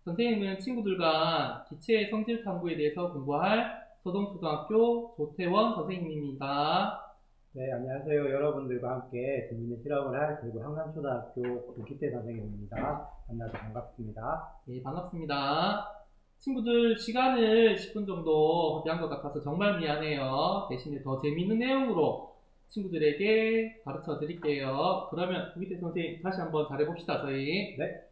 선생님은 친구들과 기체 성질 탐구에 대해서 공부할 서동초등학교 조태원 선생님입니다. 네, 안녕하세요. 여러분들과 함께 재밌는 실험을 할 대구 한강초등학교 김기태 선생님입니다. 만나서 반갑습니다. 네, 반갑습니다. 친구들 시간을 10분 정도 허비한 것 같아서 정말 미안해요. 대신에 더 재밌는 내용으로 친구들에게 가르쳐 드릴게요. 그러면 김기태 선생님 다시 한번 잘해봅시다, 저희. 네.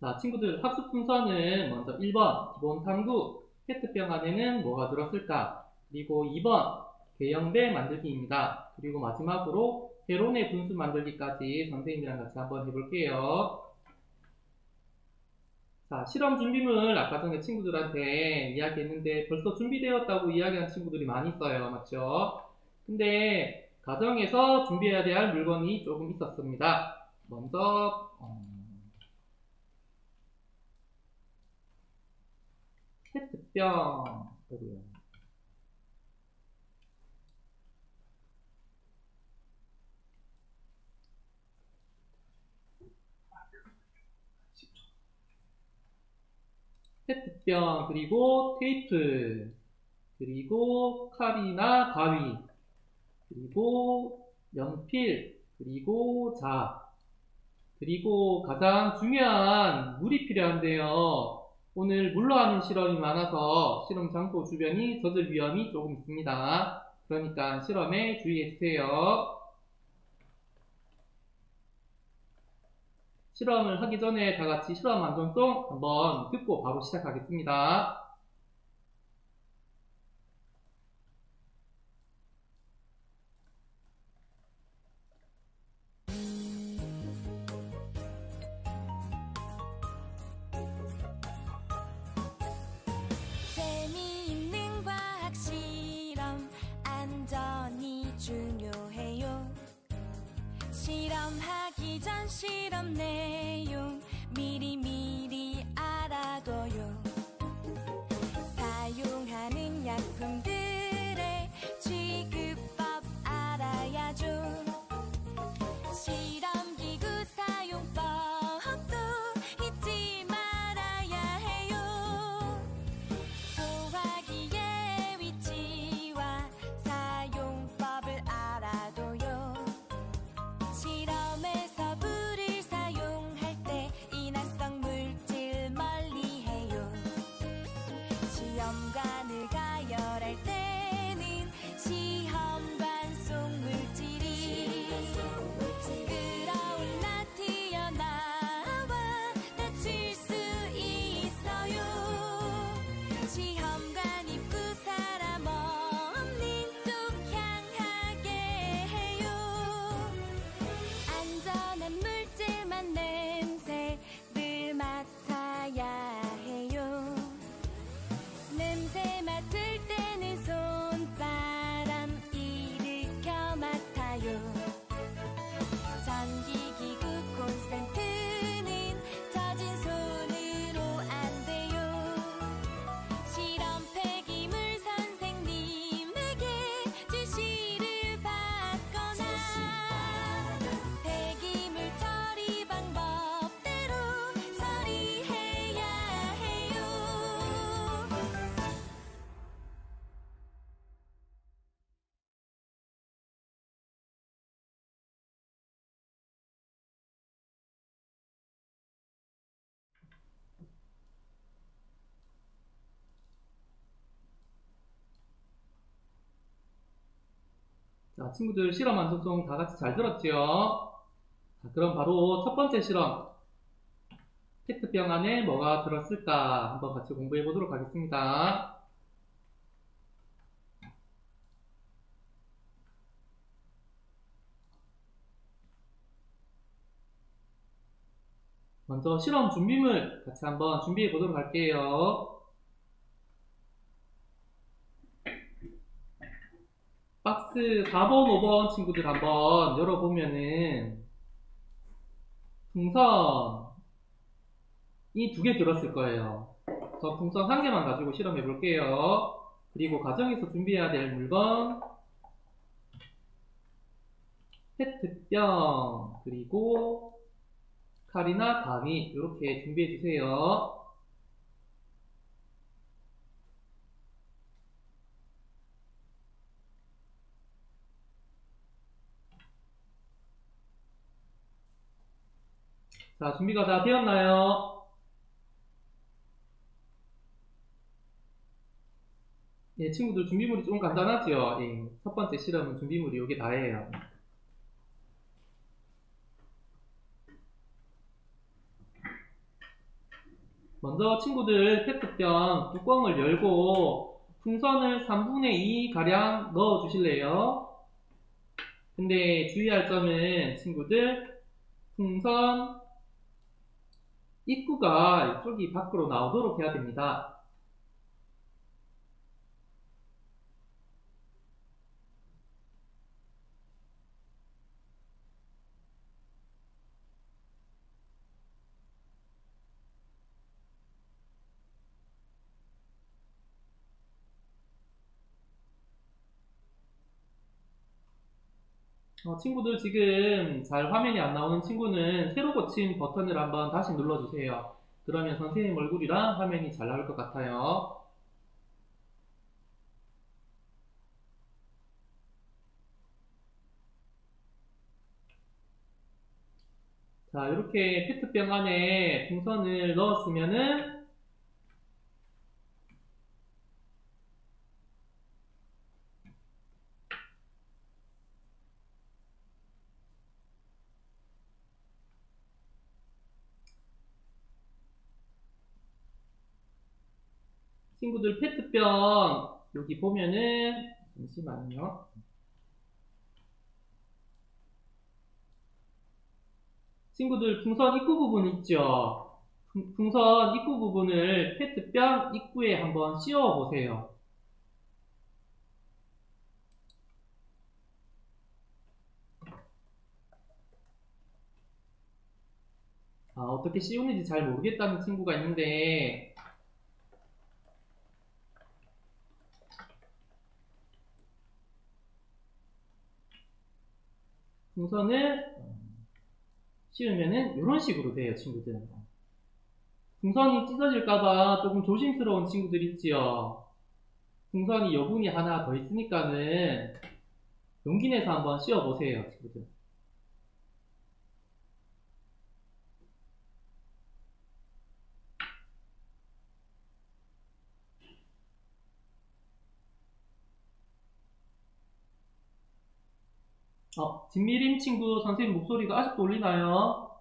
자, 친구들 학습 순서는 먼저 1번 기본 탐구 페트병 안에는 뭐가 들었을까? 그리고 2번 개형배 만들기입니다. 그리고 마지막으로 회론의 분수 만들기까지 선생님이랑 같이 한번 해볼게요. 자, 실험 준비물 아까 전에 친구들한테 이야기했는데 벌써 준비되었다고 이야기한 친구들이 많이 있어요. 맞죠? 근데 가정에서 준비해야 될 물건이 조금 있었습니다. 먼저 페트병 페트병 그리고 테이프 그리고 칼이나 가위 그리고 연필 그리고 그리고 가장 중요한 물이 필요한데요. 오늘 물로 하는 실험이 많아서 실험 장소 주변이 젖을 위험이 조금 있습니다. 그러니까 실험에 주의해 주세요. 실험을 하기 전에 다 같이 실험 안전송 한번 듣고 바로 시작하겠습니다. 재미있는 과학 실험 안전이 중요해요. 실험하기 전 실험 내용 미리미리 알아둬요. 사용하는 약품들의 취급법 알아야죠. 실험기구 사용법도 잊지 말아야 해요. 소화기의 위치와 사용법을 알아둬요. 실험에서 불을 사용할 때 인화성 물질 멀리해요. 시험관을 가열할 때는 시험관 속 물질이 끌어올라 튀어나와 다칠 수 있어요. 시험관 입구 사람 없는 쪽 향하게 해요. 안전한 물질만 냄새를 맡아야 해요. 냄새 맡을 때는 손바람 일으켜 맡아요. 전기기구 콘센트는 젖은 손으로 안 돼요. 실험 폐기물 선생님에게 지시를 받거나 폐기물 처리 방법대로 처리해야 해요. 자, 친구들 실험 안전송 다 같이 잘 들었지요? 자, 그럼 바로 첫 번째 실험. 페트병 안에 뭐가 들었을까? 한번 같이 공부해 보도록 하겠습니다. 먼저 실험 준비물 같이 한번 준비해 보도록 할게요. 박스 4번, 5번 친구들 한번 열어보면은 풍선이 2개 들었을 거예요. 그래서 풍선 1개만 가지고 실험해 볼게요. 그리고 가정에서 준비해야 될 물건, 페트병, 그리고 칼이나 가위 이렇게 준비해 주세요. 자, 준비가 다 되었나요? 예, 친구들 준비물이 좀 간단하죠? 예, 첫 번째 실험은 준비물이 이게 다예요. 먼저 친구들 페트병 뚜껑을 열고 풍선을 3분의 2 가량 넣어 주실래요? 근데 주의할 점은 친구들 풍선 입구가 이쪽이 밖으로 나오도록 해야 됩니다. 친구들 지금 잘 화면이 안 나오는 친구는 새로 고친 버튼을 한번 다시 눌러주세요. 그러면 선생님 얼굴이랑 화면이 잘 나올 것 같아요. 자, 이렇게 페트병 안에 풍선을 넣었으면은 친구들 페트병 여기 보면은 잠시만요. 친구들 풍선 입구 부분 있죠? 풍선 입구 부분을 페트병 입구에 한번 씌워 보세요. 어떻게 씌우는지 잘 모르겠다는 친구가 있는데 풍선을 씌우면은 이런 식으로 돼요, 친구들. 풍선이 찢어질까봐 조금 조심스러운 친구들 있지요. 풍선이 여분이 하나 더 있으니까는 용기 내서 한번 씌워보세요, 친구들. 진미림 친구 선생님 목소리가 아직도 울리나요?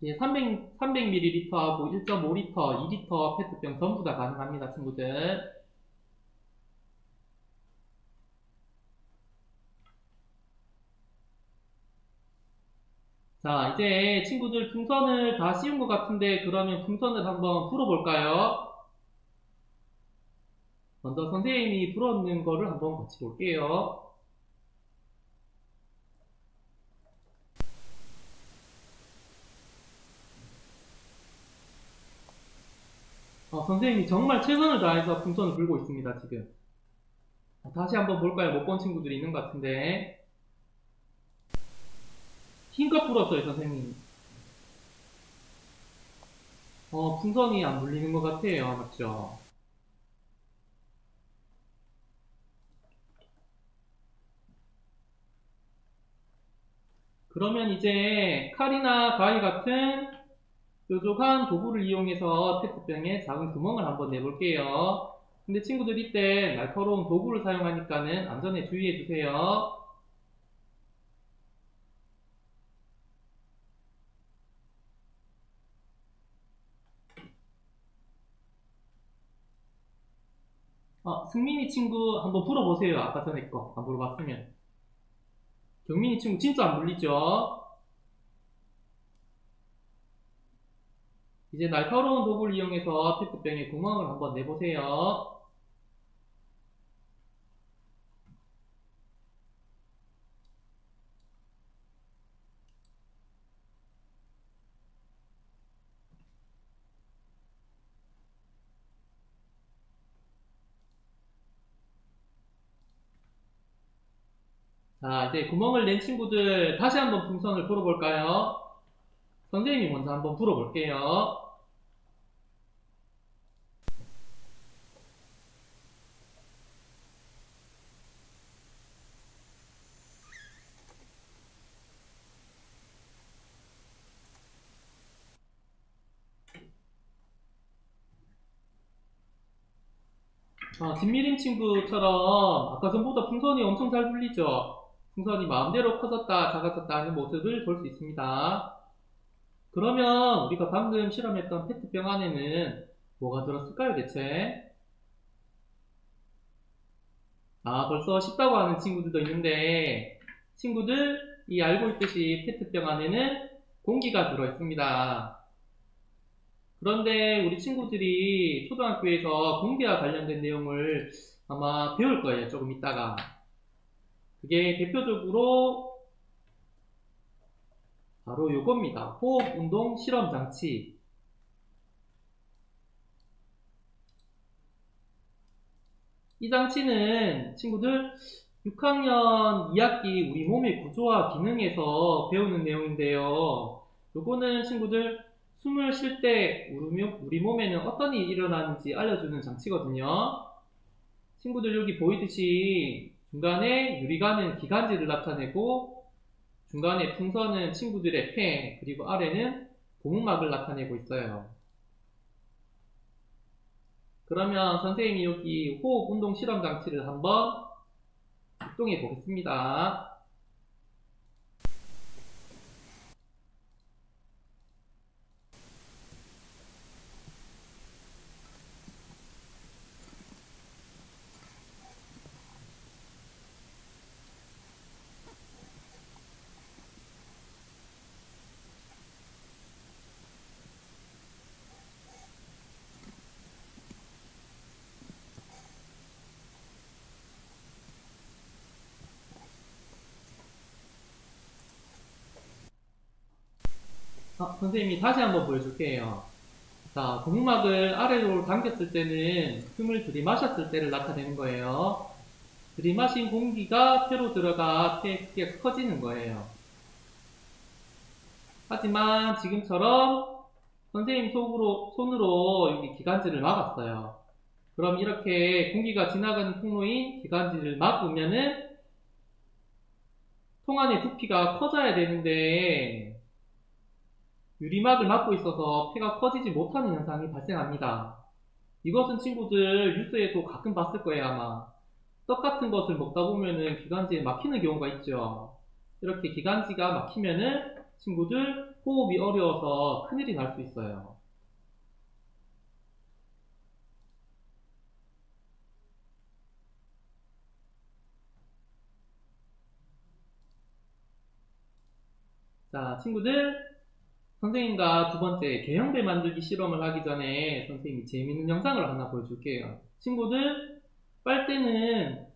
예, 300ml하고 1.5L, 2L 페트병 전부 다 가능합니다, 친구들. 자, 이제 친구들 풍선을 다 씌운 것 같은데 그러면 풍선을 한번 불어볼까요? 먼저 선생님이 불어는 거를 한번 같이 볼게요. 선생님이 정말 최선을 다해서 풍선을 불고 있습니다, 지금. 다시 한번 볼까요? 못 본 친구들이 있는 것 같은데. 힘껏 불었어요, 선생님. 풍선이 안 불리는 것 같아요, 맞죠? 그러면 이제 칼이나 가위 같은 뾰족한 도구를 이용해서 페트병에 작은 구멍을 한번 내볼게요. 근데 친구들 이때 날카로운 도구를 사용하니까는 안전에 주의해 주세요. 승민이 친구 한번 불어보세요. 아까 전에 거 안 불어봤으면. 경민이 친구 진짜 안 물리죠? 이제 날카로운 도구를 이용해서 페트병에 구멍을 한번 내보세요. 자, 이제 구멍을 낸 친구들 다시 한번 풍선을 불어볼까요? 선생님이 먼저 한번 불어볼게요. 진미림 친구처럼 아까 전보다 풍선이 엄청 잘 불리죠? 풍선이 마음대로 커졌다 작아졌다 하는 모습을 볼 수 있습니다. 그러면 우리가 방금 실험했던 페트병 안에는 뭐가 들었을까요 대체? 벌써 쉽다고 하는 친구들도 있는데 친구들이 알고 있듯이 페트병 안에는 공기가 들어있습니다. 그런데 우리 친구들이 초등학교에서 공기와 관련된 내용을 아마 배울 거예요, 조금 있다가. 그게 대표적으로 바로 요겁니다. 호흡운동 실험장치. 이 장치는 친구들 6학년 2학기 우리 몸의 구조와 기능에서 배우는 내용인데요. 요거는 친구들 숨을 쉴 때 우리 몸에는 어떤 일이 일어나는지 알려주는 장치거든요. 친구들 여기 보이듯이 중간에 유리관은 기관지를 나타내고 중간에 풍선은 친구들의 폐, 그리고 아래는 고무막을 나타내고 있어요. 그러면 선생님이 여기 호흡 운동 실험 장치를 한번 작동해 보겠습니다. 선생님이 다시 한번 보여줄게요. 자, 고무막을 아래로 당겼을 때는 숨을 들이마셨을 때를 나타내는 거예요. 들이마신 공기가 폐로 들어가 폐의 크기가 커지는 거예요. 하지만 지금처럼 선생님 손으로 여기 기관지를 막았어요. 그럼 이렇게 공기가 지나가는 통로인 기관지를 막으면은 통 안의 부피가 커져야 되는데 유리막을 막고 있어서 폐가 커지지 못하는 현상이 발생합니다. 이것은 친구들 뉴스에도 가끔 봤을 거예요, 아마. 떡 같은 것을 먹다 보면은 기관지에 막히는 경우가 있죠. 이렇게 기관지가 막히면은 친구들 호흡이 어려워서 큰일이 날 수 있어요. 자, 친구들 선생님과 두 번째 개형배 만들기 실험을 하기 전에 선생님이 재미있는 영상을 하나 보여줄게요. 친구들 빨대는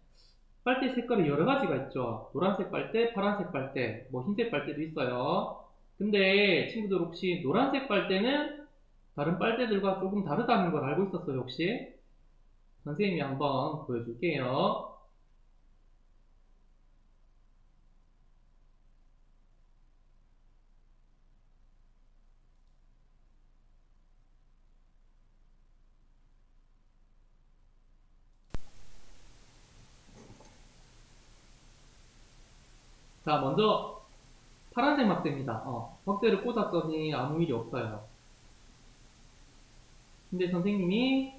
빨대 색깔이 여러 가지가 있죠. 노란색 빨대, 파란색 빨대, 뭐 흰색 빨대도 있어요. 근데 친구들 혹시 노란색 빨대는 다른 빨대들과 조금 다르다는 걸 알고 있었어요, 혹시? 선생님이 한번 보여줄게요. 자, 먼저 파란색 막대입니다. 막대를 꽂았더니 아무 일이 없어요. 근데 선생님이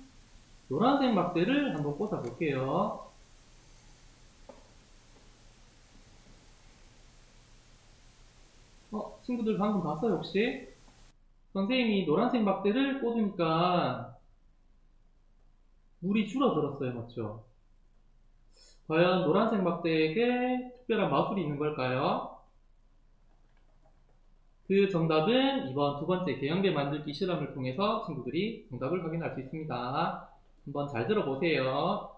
노란색 막대를 한번 꽂아 볼게요. 친구들 방금 봤어요, 혹시? 선생님이 노란색 막대를 꽂으니까 물이 줄어들었어요, 맞죠? 과연 노란색 막대에게 특별한 마술이 있는 걸까요? 그 정답은 2번 두 번째 개영배 만들기 실험을 통해서 친구들이 정답을 확인할 수 있습니다. 한번 잘 들어보세요.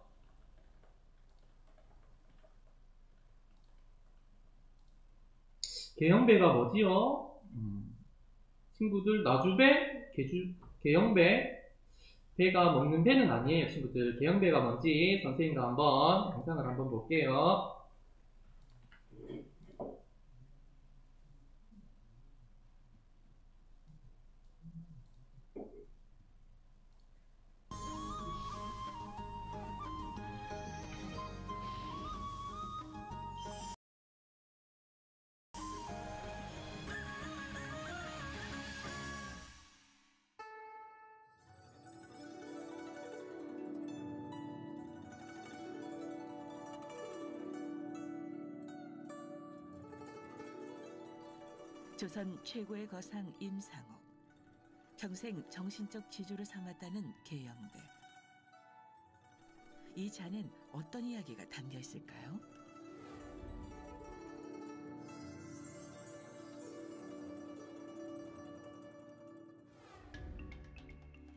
개영배가 뭐지요? 친구들 나주배, 개영배, 배가 먹는 배는 아니에요. 친구들 개영배가 뭔지 선생님과 한번 영상을 한번 볼게요. 조선 최고의 거상 임상옥, 평생 정신적 지주를 삼았다는 개영배. 이 잔엔 어떤 이야기가 담겨 있을까요?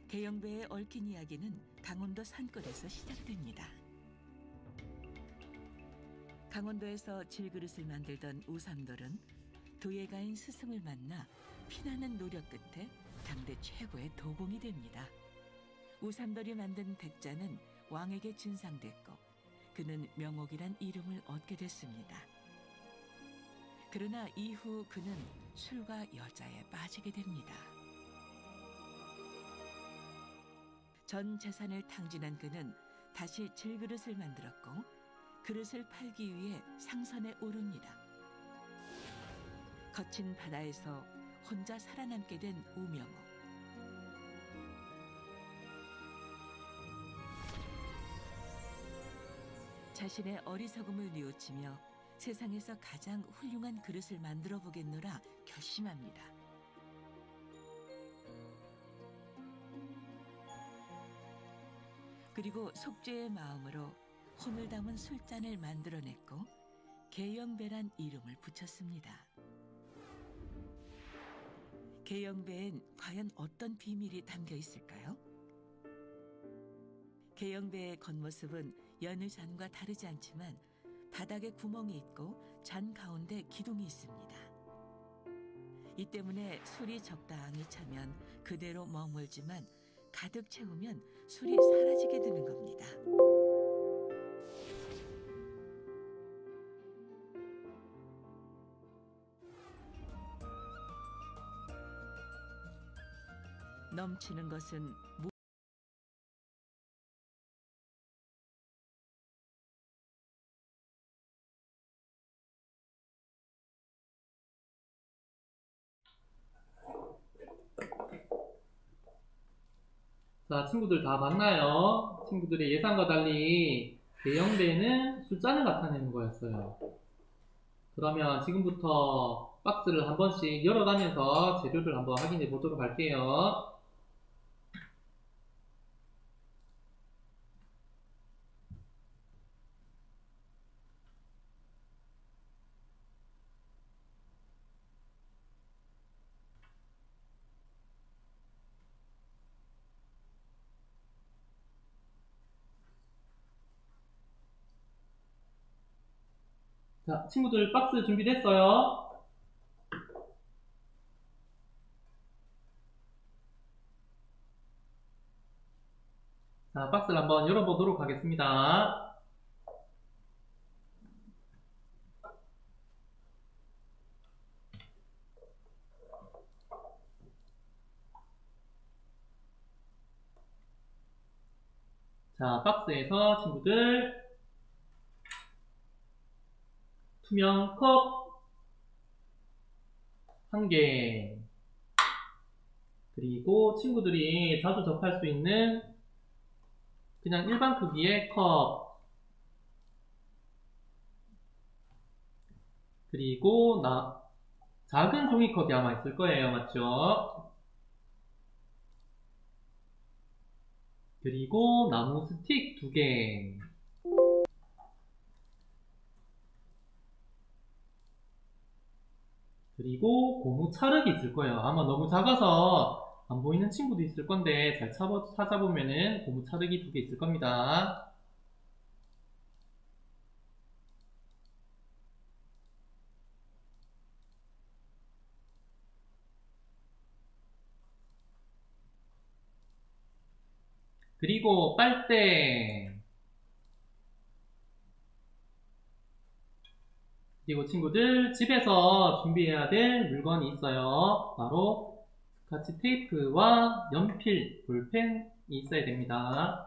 개영배의 얽힌 이야기는 강원도 산골에서 시작됩니다. 강원도에서 질그릇을 만들던 우삼돌은 도예가인 스승을 만나 피나는 노력 끝에 당대 최고의 도공이 됩니다. 우삼돌이 만든 백자는 왕에게 진상됐고 그는 명옥이란 이름을 얻게 됐습니다. 그러나 이후 그는 술과 여자에 빠지게 됩니다. 전 재산을 탕진한 그는 다시 질그릇을 만들었고 그릇을 팔기 위해 상선에 오릅니다. 거친 바다에서 혼자 살아남게 된 우명옥. 자신의 어리석음을 뉘우치며 세상에서 가장 훌륭한 그릇을 만들어 보겠노라 결심합니다. 그리고 속죄의 마음으로 혼을 담은 술잔을 만들어냈고 개영배란 이름을 붙였습니다. 개영배엔 과연 어떤 비밀이 담겨 있을까요? 개영배의 겉모습은 여느 잔과 다르지 않지만 바닥에 구멍이 있고 잔 가운데 기둥이 있습니다. 이 때문에 술이 적당히 차면 그대로 머물지만 가득 채우면 술이 사라지게 되는 겁니다. 넘치는 것은 자, 친구들 다 봤나요? 친구들의 예상과 달리 개영배는 술잔을 나타내는 거였어요. 그러면 지금부터 박스를 한 번씩 열어가면서 재료를 한번 확인해 보도록 할게요. 자, 친구들 박스 준비됐어요? 자, 박스를 한번 열어보도록 하겠습니다. 자, 박스에서 친구들 투명 컵 1개, 그리고 친구들이 자주 접할 수 있는 그냥 일반 크기의 컵, 그리고 작은 종이컵이 아마 있을 거예요. 맞죠? 그리고 나무 스틱 2개, 그리고 고무 찰흙이 있을 거예요. 아마 너무 작아서 안 보이는 친구도 있을 건데 잘 찾아보면은 고무 찰흙이 2개 있을 겁니다. 그리고 빨대. 그리고 친구들 집에서 준비해야 될 물건이 있어요. 바로 스카치 테이프와 연필, 볼펜이 있어야 됩니다.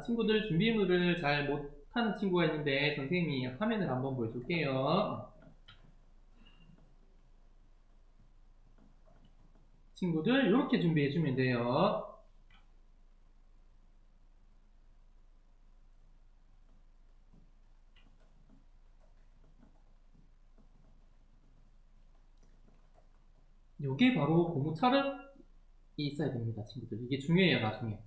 친구들 준비물을 잘 못하는 친구가 있는데 선생님이 화면을 한번 보여줄게요. 친구들 이렇게 준비해주면 돼요. 요게 바로 고무 찰흙이 있어야 됩니다, 친구들. 이게 중요해요, 나중에.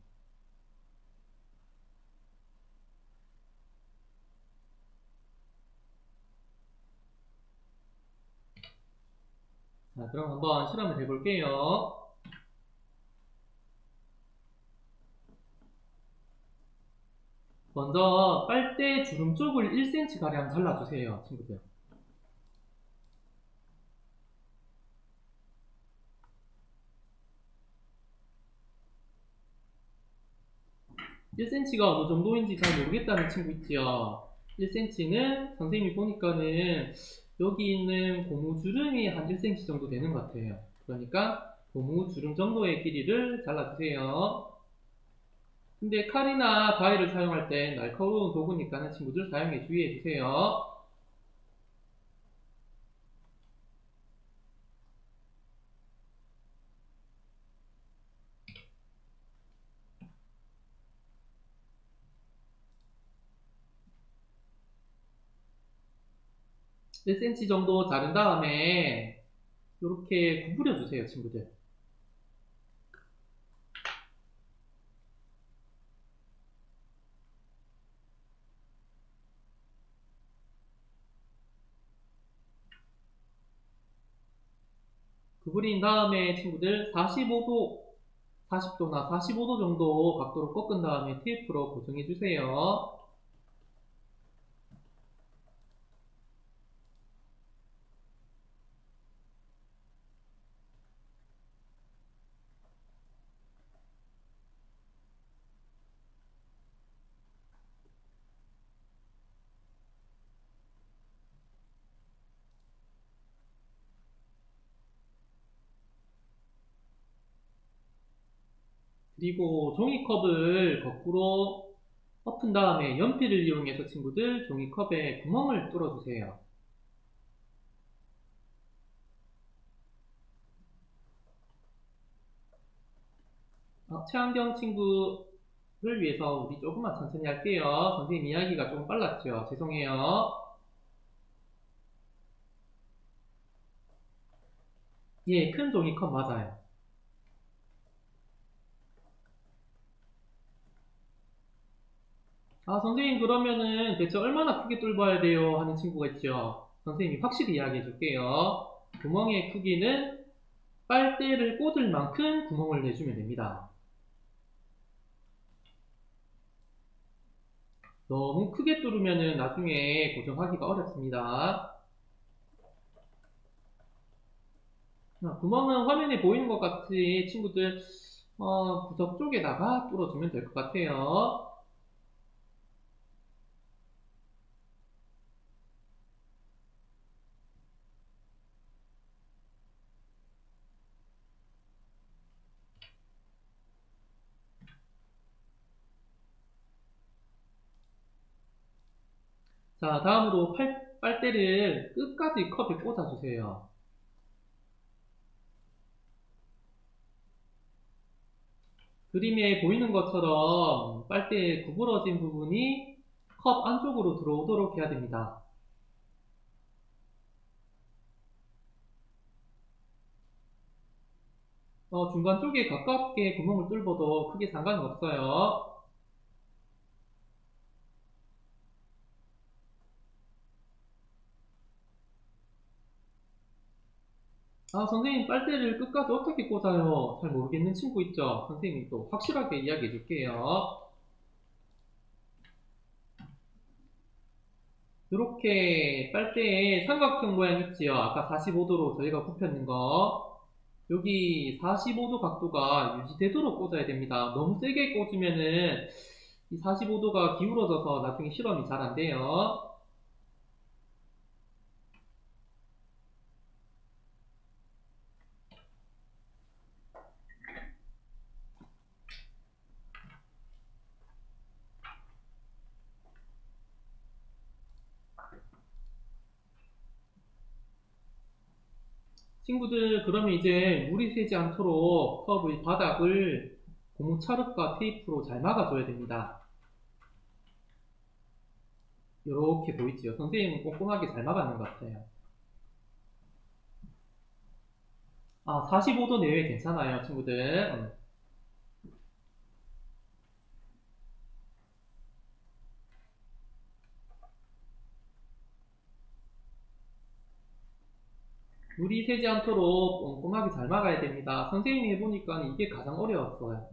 자, 그럼 한번 실험을 해볼게요. 먼저 빨대 주름 쪽을 1cm 가량 잘라주세요, 친구들. (1cm가) 어느 정도인지 잘 모르겠다는 친구 있지요. 1cm는 선생님이 보니까는 여기 있는 고무주름이 한 1cm 정도 되는 것 같아요. 그러니까 고무주름 정도의 길이를 잘라주세요. 근데 칼이나 가위를 사용할 때 날카로운 도구니까 친구들 사용에 주의해주세요. (1cm) 정도 자른 다음에 이렇게 구부려 주세요, 친구들. 구부린 다음에 친구들 40도나 45도 정도 각도로 꺾은 다음에 테이프로 고정해 주세요. 그리고 종이컵을 거꾸로 엎은 다음에 연필을 이용해서 친구들 종이컵에 구멍을 뚫어주세요. 최환경 친구를 위해서 우리 조금만 천천히 할게요. 선생님 이야기가 조금 빨랐죠? 죄송해요. 예, 큰 종이컵 맞아요. 선생님 그러면은 대체 얼마나 크게 뚫어야 돼요? 하는 친구가 있죠. 선생님이 확실히 이야기해 줄게요. 구멍의 크기는 빨대를 꽂을 만큼 구멍을 내주면 됩니다. 너무 크게 뚫으면은 나중에 고정하기가 어렵습니다. 구멍은 화면에 보이는 것 같이 친구들 구석 쪽에다가 뚫어주면 될 것 같아요. 자, 다음으로 빨대를 끝까지 컵에 꽂아주세요. 그림에 보이는 것처럼 빨대의 구부러진 부분이 컵 안쪽으로 들어오도록 해야 됩니다. 중간 쪽에 가깝게 구멍을 뚫어도 크게 상관은 없어요. 선생님, 빨대를 끝까지 어떻게 꽂아요? 잘 모르겠는 친구 있죠? 선생님이 또 확실하게 이야기해 줄게요. 이렇게 빨대에 삼각형 모양 있지요? 아까 45도로 저희가 굽혔는 거. 여기 45도 각도가 유지되도록 꽂아야 됩니다. 너무 세게 꽂으면은 이 45도가 기울어져서 나중에 실험이 잘 안 돼요. 친구들, 그러면 이제 물이 새지 않도록 컵의 바닥을 고무 찰흙과 테이프로 잘 막아줘야 됩니다. 이렇게 보이지요? 선생님은 꼼꼼하게 잘 막았는 것 같아요. 45도 내외 괜찮아요, 친구들. 물이 새지 않도록 꼼꼼하게 잘 막아야 됩니다. 선생님이 해보니까 이게 가장 어려웠어요.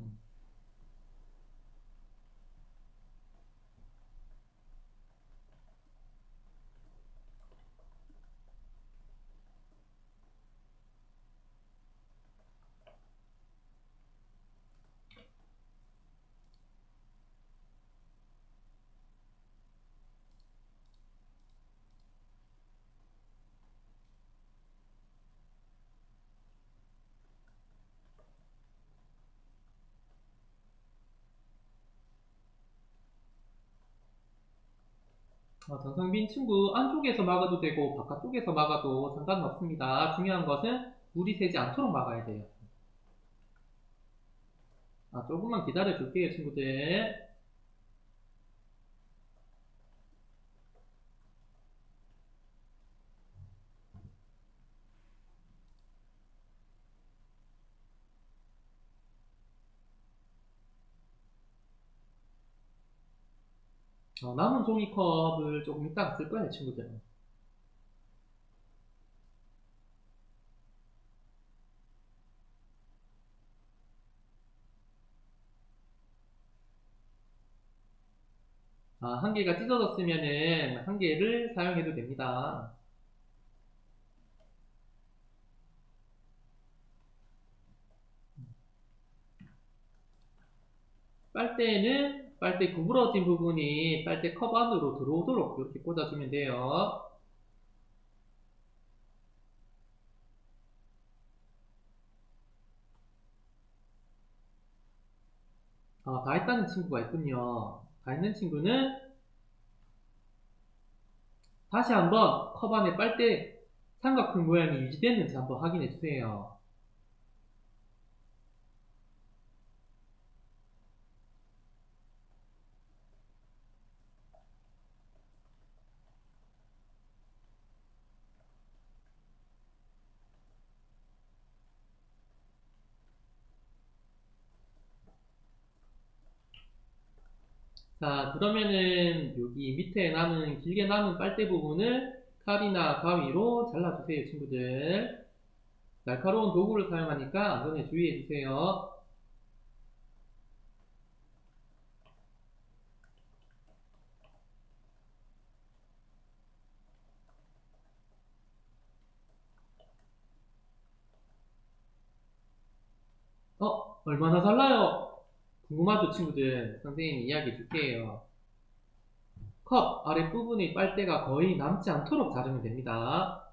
전상빈 친구, 안쪽에서 막아도 되고 바깥쪽에서 막아도 상관은 없습니다. 중요한 것은 물이 새지 않도록 막아야 돼요. 조금만 기다려 줄게요, 친구들. 남은 종이컵을 조금 이따가 쓸 거예요, 친구들. 한 개가 찢어졌으면은 한 개를 사용해도 됩니다. 빨대는 빨대 구부러진 부분이 빨대 컵 안으로 들어오도록 이렇게 꽂아주면 돼요. 다 했다는 친구가 있군요. 다 했는 친구는 다시 한번 컵 안에 빨대 삼각형 모양이 유지됐는지 한번 확인해 주세요. 자, 그러면은 여기 밑에 남은 길게 남은 빨대 부분을 칼이나 가위로 잘라주세요, 친구들. 날카로운 도구를 사용하니까 안전에 주의해 주세요. 얼마나 잘라요? 궁금하죠, 친구들? 선생님이 이야기해 줄게요. 컵 아랫부분의 빨대가 거의 남지 않도록 자르면 됩니다.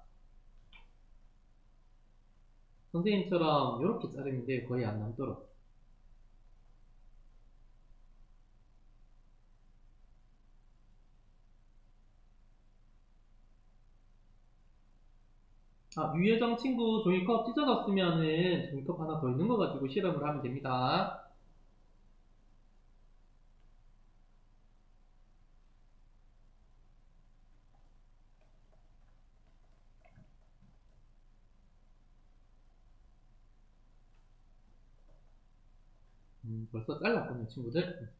선생님처럼 이렇게 자르면 돼요. 거의 안 남도록. 유혜정 친구 종이컵 찢어졌으면은 종이컵 하나 더 있는 거 가지고 실험을 하면 됩니다. 벌써 잘랐군요, 친구들.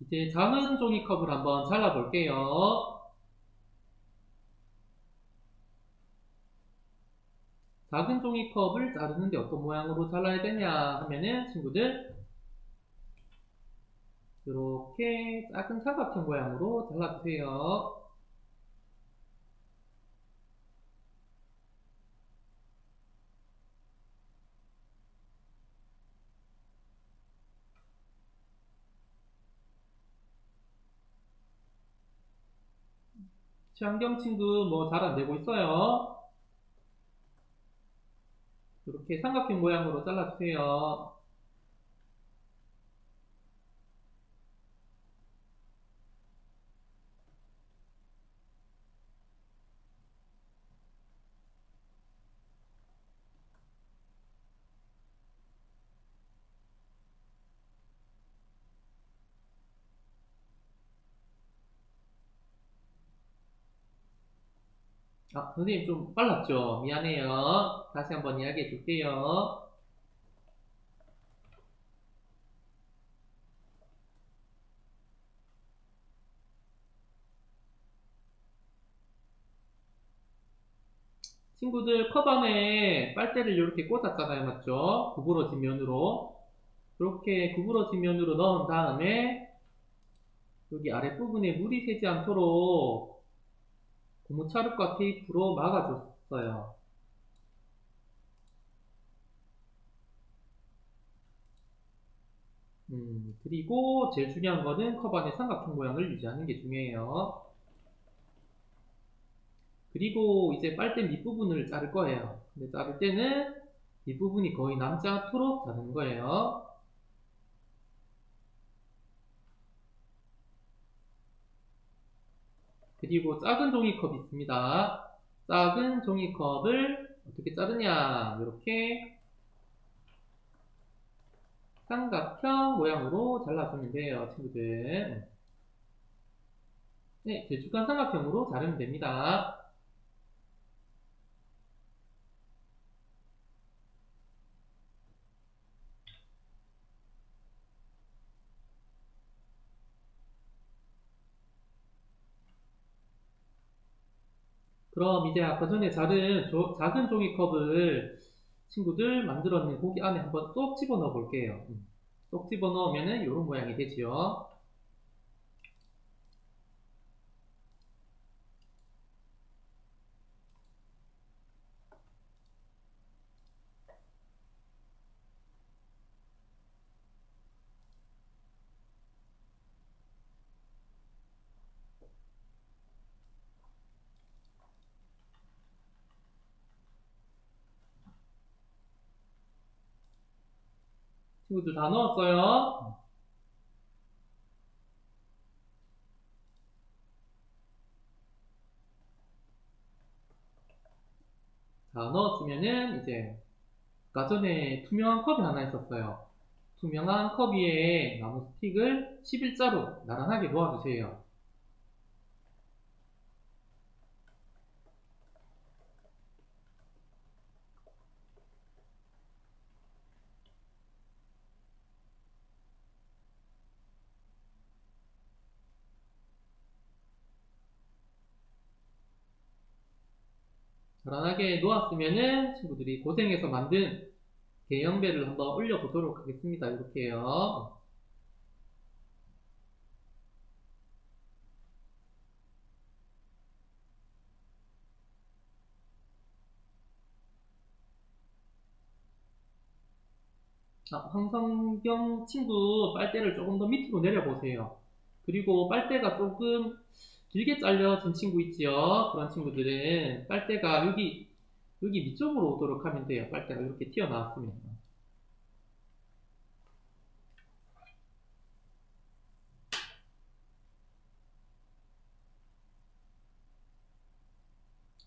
이제 작은 종이컵을 한번 잘라 볼게요. 작은 종이컵을 자르는데 어떤 모양으로 잘라야 되냐 하면은 친구들 이렇게 작은 삼각형 모양으로 잘라주세요. 최환경 친구 뭐 잘 안되고 있어요? 이렇게 삼각형 모양으로 잘라주세요. 아, 선생님 좀 빨랐죠? 미안해요. 다시 한번 이야기해 줄게요. 친구들 컵 안에 빨대를 이렇게 꽂았잖아요. 맞죠? 구부러진 면으로. 이렇게 구부러진 면으로 넣은 다음에 여기 아랫부분에 물이 새지 않도록 고무차륵과 테이프로 막아줬어요. 그리고 제일 중요한 거는 컵 안에 삼각형 모양을 유지하는 게 중요해요. 그리고 이제 빨대 밑부분을 자를 거예요. 근데 자를 때는 밑부분이 거의 남지 않도록 자르는 거예요. 그리고 작은 종이컵이 있습니다. 작은 종이컵을 어떻게 자르냐, 이렇게 삼각형 모양으로 잘라주면 돼요, 친구들. 네, 길쭉한 삼각형으로 자르면 됩니다. 그럼 이제 아까 전에 자른 작은 종이컵을 친구들 만들었는 고기 안에 한번 쏙 집어넣어 볼게요. 쏙 집어넣으면은 이런 모양이 되지요. 친구들 다 넣었어요? 다 넣었으면은 이제 아까 전에 투명한 컵이 하나 있었어요. 투명한 컵 위에 나무 스틱을 11자로 나란하게 놓아주세요. 나란하게 놓았으면은 친구들이 고생해서 만든 대형배를 한번 올려보도록 하겠습니다. 이렇게요. 아, 황성경 친구 빨대를 조금 더 밑으로 내려보세요. 그리고 빨대가 조금 길게 잘려진 친구 있지요? 그런 친구들은 빨대가 여기 밑쪽으로 오도록 하면 돼요. 빨대가 이렇게 튀어나왔으면.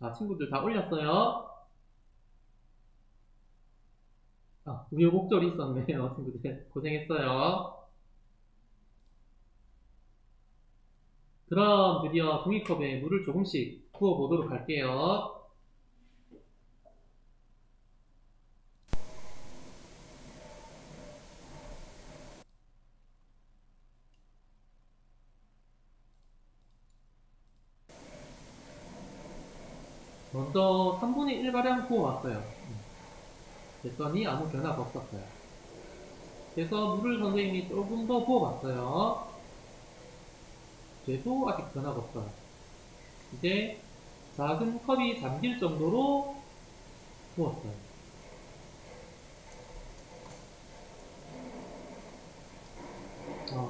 아, 친구들 다 올렸어요? 우여곡절이 있었네요. 친구들 고생했어요. 그럼 드디어 종이컵에 물을 조금씩 부어 보도록 할게요. 먼저 3분의 1가량 부어왔어요. 그랬더니 아무 변화가 없었어요. 그래서 물을 선생님이 조금 더 부어봤어요. 그래도 아직 변화가 없어요. 이제 작은 컵이 잠길 정도로 부었어요.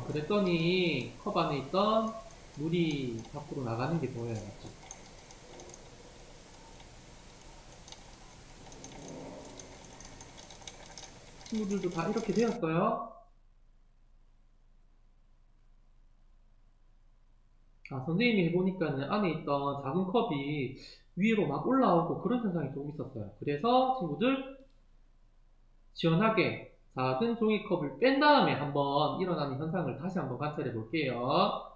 그랬더니 컵 안에 있던 물이 밖으로 나가는 게 보여요. 맞죠? 친구들도 다 이렇게 되었어요? 선생님이 해보니까는 안에 있던 작은 컵이 위로 막 올라오고 그런 현상이 조금 있었어요. 그래서 친구들 시원하게 작은 종이컵을 뺀 다음에 한번 일어나는 현상을 다시 한번 관찰해 볼게요.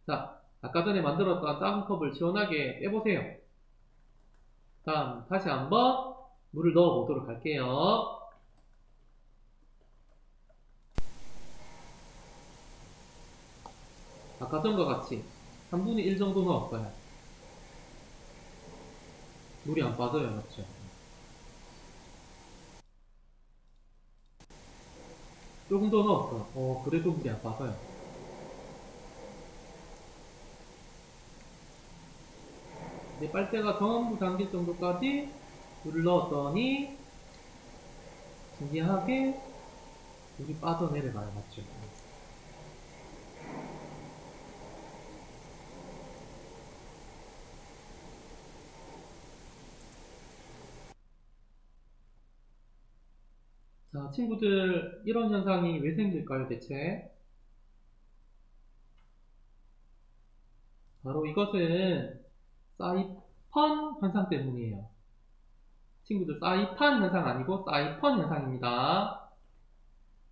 자, 아까 전에 만들었던 작은 컵을 시원하게 빼보세요. 다음 다시 한번 물을 넣어 보도록 할게요. 아까 전과 같이 3분의 1 정도 넣었어요. 물이 안 빠져요. 맞죠? 조금 더 넣었어. 그래도 물이 안 빠져요. 이제 빨대가 전부 잠길 정도까지 물을 넣었더니 신기하게 물이 빠져내려가요. 맞죠? 자, 친구들, 이런 현상이 왜 생길까요, 대체? 바로 이것은 사이펀 현상 때문이에요. 친구들, 사이판 현상 아니고 사이펀 현상입니다.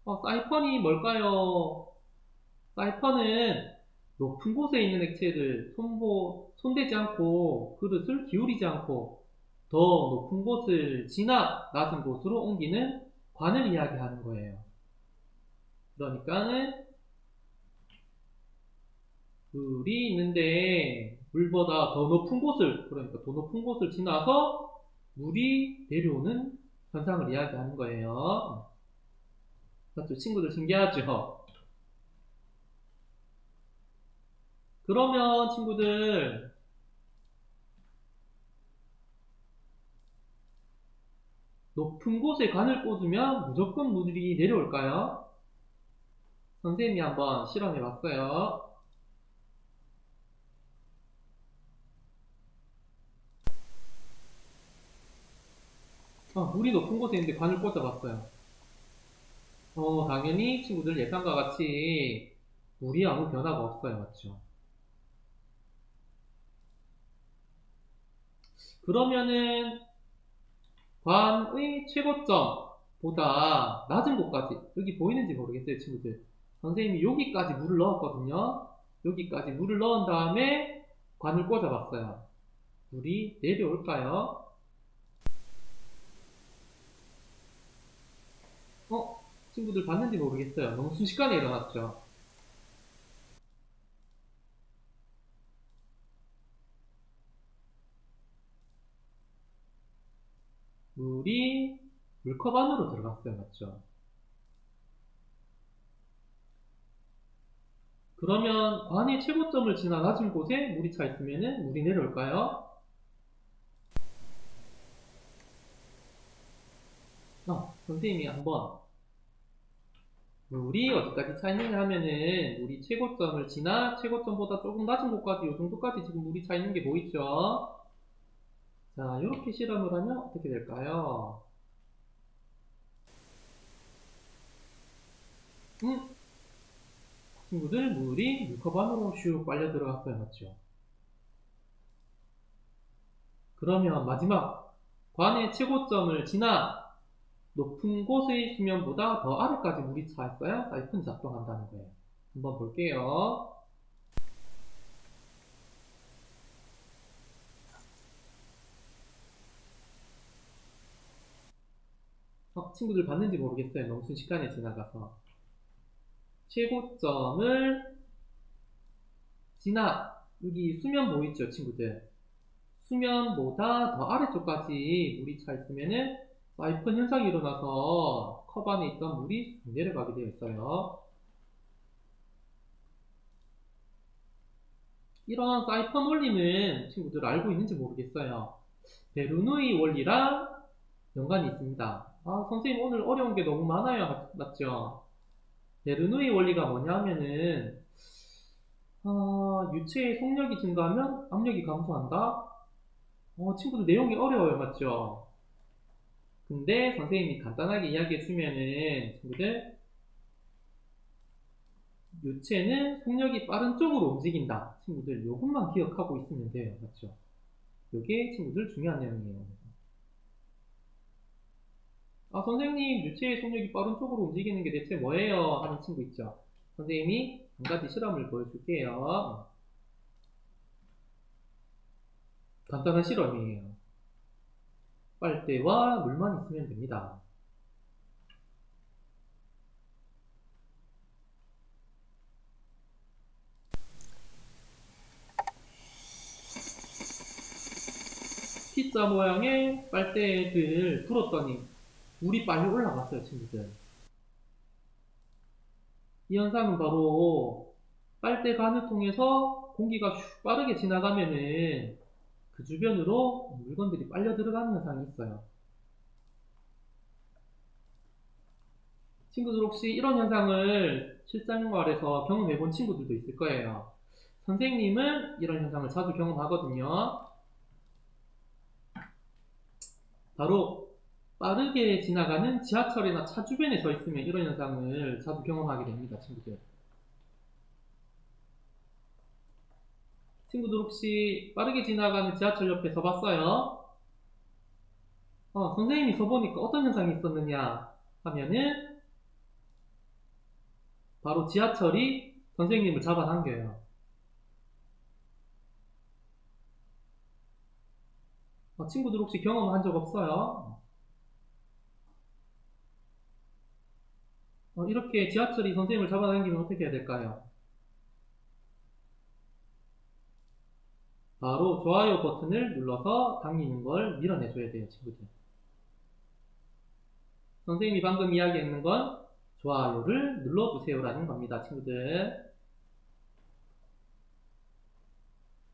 사이펀이 뭘까요? 사이펀은 높은 곳에 있는 액체를 손대지 않고 그릇을 기울이지 않고 더 높은 곳을 지나 낮은 곳으로 옮기는 관을 이야기하는 거예요. 그러니까는 물이 있는데 물보다 더 높은 곳을, 그러니까 더 높은 곳을 지나서 물이 내려오는 현상을 이야기하는 거예요. 맞죠? 친구들 신기하죠? 그러면 친구들 높은 곳에 관을 꽂으면 무조건 물이 내려올까요? 선생님이 한번 실험해 봤어요. 물이 높은 곳에 있는데 관을 꽂아 봤어요. 당연히 친구들 예상과 같이 물이 아무 변화가 없어요. 맞죠? 그러면은 관의 최고점보다 낮은 곳까지, 여기 보이는지 모르겠어요, 친구들. 선생님이 여기까지 물을 넣었거든요. 여기까지 물을 넣은 다음에 관을 꽂아봤어요. 물이 내려올까요? 친구들 봤는지 모르겠어요. 너무 순식간에 일어났죠. 물이 물컵 안으로 들어갔어요. 맞죠? 그러면 관의 최고점을 지나 낮은 곳에 물이 차 있으면 물이 내려올까요? 선생님이 한번 물이 어디까지 차 있느냐 하면은 물이 최고점을 지나 최고점보다 조금 낮은 곳까지, 이 정도까지 지금 물이 차 있는 게 보이죠? 자, 이렇게 실험을 하면 어떻게 될까요? 친구들, 물이 물컵 안으로 슉 빨려 들어갔어요. 맞죠? 그러면 마지막 관의 최고점을 지나 높은 곳의 수면보다 더 아래까지 물이 차 있어야 사이펀이 작동한다는 거예요. 한번 볼게요. 친구들 봤는지 모르겠어요. 너무 순식간에 지나가서. 최고점을 여기 수면 보이죠, 친구들? 수면보다 더 아래쪽까지 물이 차 있으면은 사이펀 현상이 일어나서 컵 안에 있던 물이 내려가게 되어 있어요. 이런 사이펀 원리는 친구들 알고 있는지 모르겠어요. 베르누이 원리랑 연관이 있습니다. 선생님 오늘 어려운 게 너무 많아요. 맞죠? 베르누이 원리가 뭐냐 하면은 유체의 속력이 증가하면 압력이 감소한다? 친구들 내용이 어려워요. 맞죠? 근데 선생님이 간단하게 이야기해 주면은 친구들 유체는 속력이 빠른 쪽으로 움직인다. 친구들 요것만 기억하고 있으면 돼요. 맞죠? 요게 친구들 중요한 내용이에요. 선생님 유체의 속력이 빠른 쪽으로 움직이는 게 대체 뭐예요? 하는 친구 있죠? 선생님이 한 가지 실험을 보여줄게요. 간단한 실험이에요. 빨대와 물만 있으면 됩니다. T자 모양의 빨대를 불었더니 물이 빨리 올라갔어요, 친구들. 이 현상은 바로 빨대 간을 통해서 공기가 빠르게 지나가면은 그 주변으로 물건들이 빨려 들어가는 현상이 있어요. 친구들 혹시 이런 현상을 실생활에서 경험해 본 친구들도 있을 거예요. 선생님은 이런 현상을 자주 경험하거든요. 바로 빠르게 지나가는 지하철이나 차 주변에 서 있으면 이런 현상을 자주 경험하게 됩니다, 친구들. 친구들 혹시 빠르게 지나가는 지하철 옆에 서봤어요? 선생님이 서보니까 어떤 현상이 있었느냐 하면은 바로 지하철이 선생님을 잡아당겨요. 친구들 혹시 경험한 적 없어요? 이렇게 지하철이 선생님을 잡아당기면 어떻게 해야 될까요? 바로 좋아요 버튼을 눌러서 당기는 걸 밀어내줘야 돼요, 친구들. 선생님이 방금 이야기했는 건 좋아요를 눌러주세요라는 겁니다, 친구들.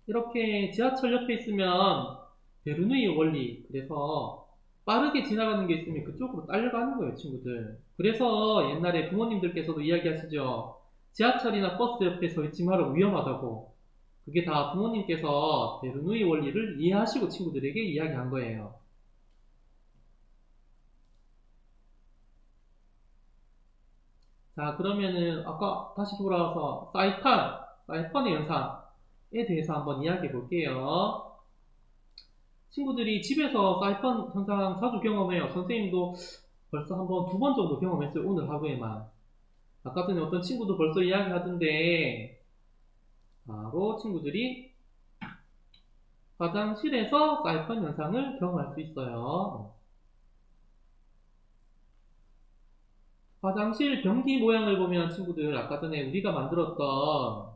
이렇게 지하철 옆에 있으면 베르누이 원리, 그래서 빠르게 지나가는 게 있으면 그쪽으로 딸려가는 거예요, 친구들. 그래서 옛날에 부모님들께서도 이야기하시죠. 지하철이나 버스 옆에 서 있지 마라, 위험하다고. 그게 다 부모님께서 베르누이 원리를 이해하시고 친구들에게 이야기한 거예요. 자, 그러면은 아까 다시 돌아와서 사이펀의 현상에 대해서 한번 이야기해 볼게요. 친구들이 집에서 사이펀 현상 자주 경험해요. 선생님도 벌써 한번 2번 정도 경험했어요. 오늘 하루에만. 아까 전에 어떤 친구도 벌써 이야기하던데 바로 친구들이 화장실에서 사이펀 현상을 경험할 수 있어요. 화장실 변기 모양을 보면 친구들 아까 전에 우리가 만들었던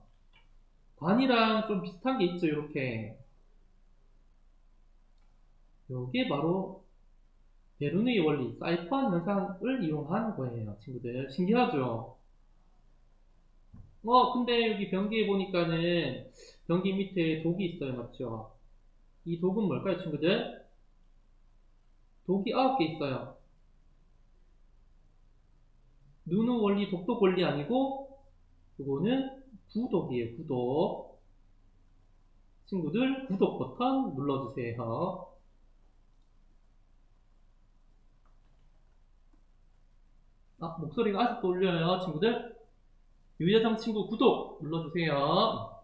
관이랑 좀 비슷한 게 있죠. 이렇게. 요게 바로 베르누이 원리, 사이펀 현상을 이용한 거예요, 친구들. 신기하죠? 근데 여기 변기에 보니까는 변기 밑에 독이 있어요, 맞죠? 이 독은 뭘까요, 친구들? 독이 9개 있어요. 누누 원리, 독독 원리 아니고 이거는 구독이에요, 구독. 친구들 구독 버튼 눌러주세요. 목소리가 아직도 울려요, 친구들. 유여정 친구 구독 눌러주세요.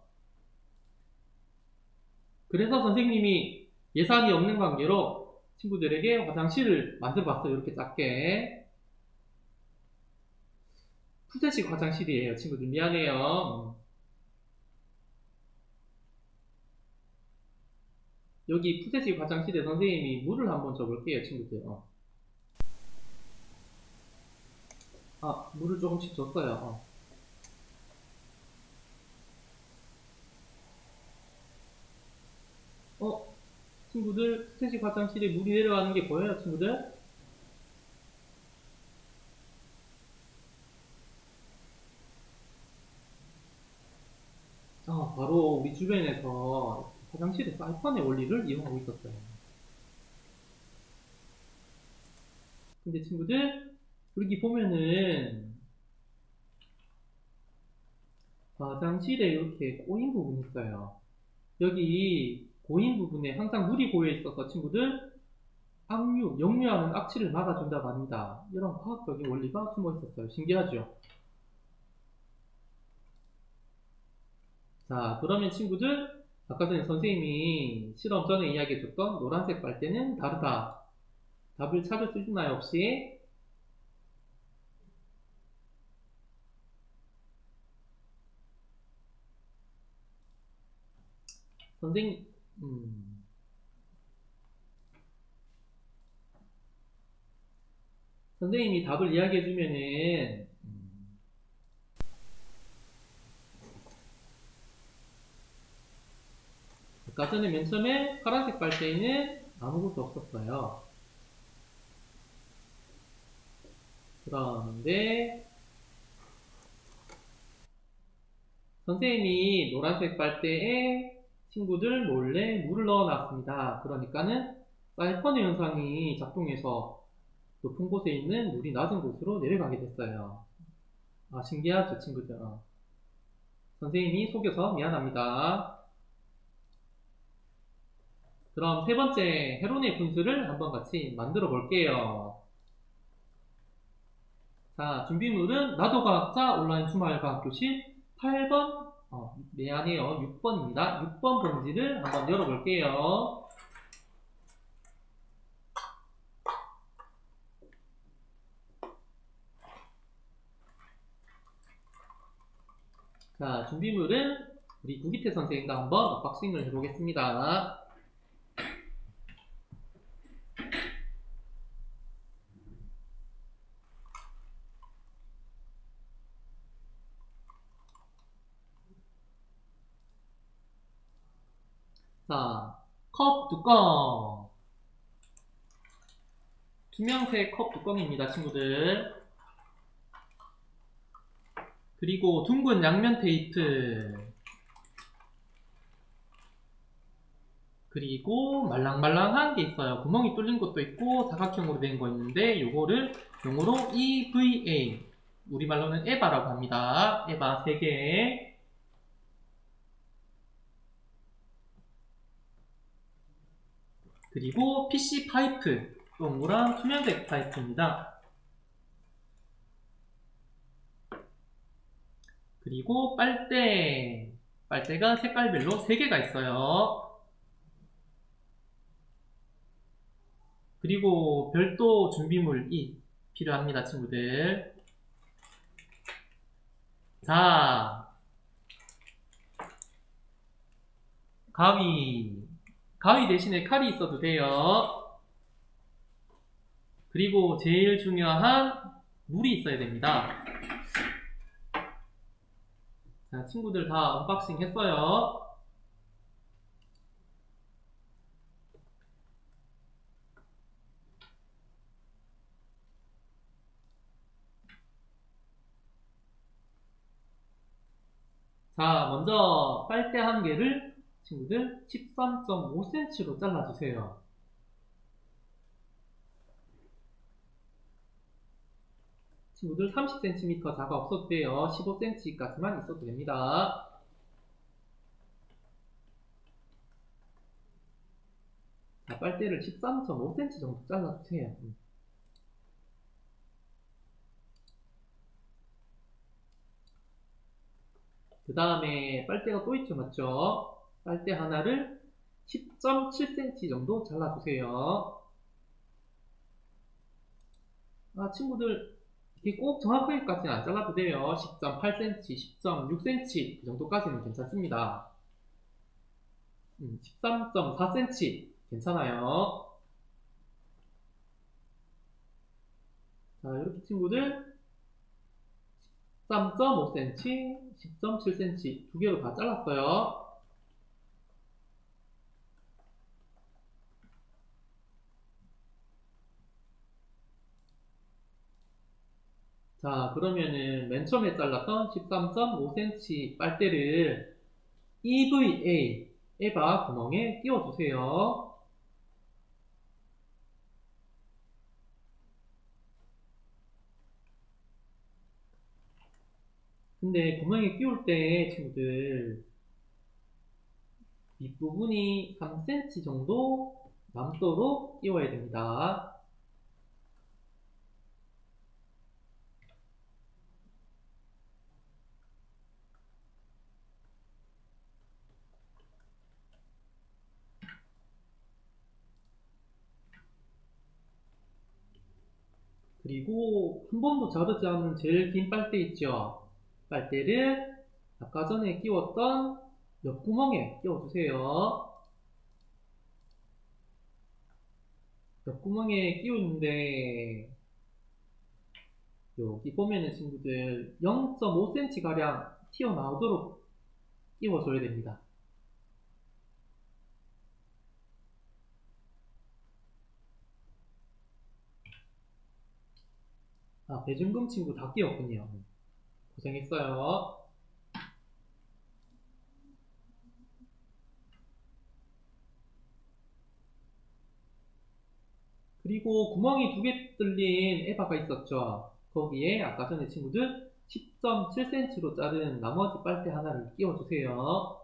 그래서 선생님이 예산이 없는 관계로 친구들에게 화장실을 만들어 봤어요. 이렇게 작게. 푸세식 화장실이에요. 친구들 미안해요. 여기 푸세식 화장실에 선생님이 물을 한번 줘볼게요. 친구들. 물을 조금씩 줬어요. 친구들, 푸세식 화장실에 물이 내려가는 게 보여요, 친구들? 바로 우리 주변에서 화장실에 사이판의 원리를 이용하고 있었어요. 근데 친구들, 여기 보면은 화장실에 이렇게 꼬인 부분이 있어요. 여기 고인 부분에 항상 물이 고여 있어서 친구들, 역류하는 악취를 막아준다고 합니다. 이런 과학적인 원리가 숨어 있었어요. 신기하죠? 자, 그러면 친구들, 아까 전에 선생님이 실험 전에 이야기해줬던 노란색 빨대는 다르다. 답을 찾을 수 있나요, 혹시? 선생님이 답을 이야기해주면은, 아까 전에 맨 처음에 파란색 빨대에는 아무것도 없었어요. 그런데 선생님이 노란색 빨대에 친구들 몰래 물을 넣어놨습니다. 그러니까는 사이펀의 현상이 작동해서 높은 곳에 있는 물이 낮은 곳으로 내려가게 됐어요. 신기하죠, 친구들? 선생님이 속여서 미안합니다. 그럼 세 번째 헤론의 분수를 한번 같이 만들어 볼게요. 자, 준비물은 나도과학자 온라인 주말과학교실 8번, 미안해요, 6번입니다. 6번 봉지를 한번 열어볼게요. 자, 준비물은 우리 구기태 선생님과 한번 언박싱을 해보겠습니다. 자, 컵 뚜껑. 투명색 컵 뚜껑입니다, 친구들. 그리고 둥근 양면 테이프. 그리고 말랑말랑한 게 있어요. 구멍이 뚫린 것도 있고 사각형으로 된 거 있는데 요거를 영어로 EVA, 우리말로는 에바라고 합니다. 에바 3개. 그리고 PC 파이프, 동그란 투명색 파이프입니다. 그리고 빨대. 빨대가 색깔별로 3개가 있어요. 그리고 별도 준비물이 필요합니다, 친구들. 자, 가위. 가위 대신에 칼이 있어도 돼요. 그리고 제일 중요한 물이 있어야 됩니다. 자, 친구들 다 언박싱 했어요. 자, 먼저 빨대 한 개를 친구들 13.5cm로 잘라주세요. 친구들 30cm 자가 없어도 돼요. 15cm까지만 있어도 됩니다. 자, 빨대를 13.5cm 정도 잘라주세요. 그 다음에 빨대가 또 있죠, 맞죠? 빨대 하나를 10.7cm 정도 잘라주세요. 친구들, 이게 꼭 정확하게까지는 안 잘라도 돼요. 10.8cm, 10.6cm 그 정도까지는 괜찮습니다. 13.4cm 괜찮아요. 자, 이렇게 친구들 13.5cm, 10.7cm 두 개로 다 잘랐어요. 자, 그러면은 맨 처음에 잘랐던 13.5cm 빨대를 EVA 에바 구멍에 끼워주세요. 근데 구멍에 끼울 때 친구들 윗부분이 3cm 정도 남도록 끼워야 됩니다. 그리고 한 번도 자르지 않은 제일 긴 빨대 있죠? 빨대를 아까 전에 끼웠던 옆구멍에 끼워주세요. 옆구멍에 끼우는데 여기 보면은 친구들 0.5cm 가량 튀어나오도록 끼워줘야 됩니다. 배준금 친구 다 끼웠군요. 고생했어요. 그리고 구멍이 두 개 뚫린 에바가 있었죠. 거기에 아까 전에 친구들 10.7cm로 자른 나머지 빨대 하나를 끼워주세요.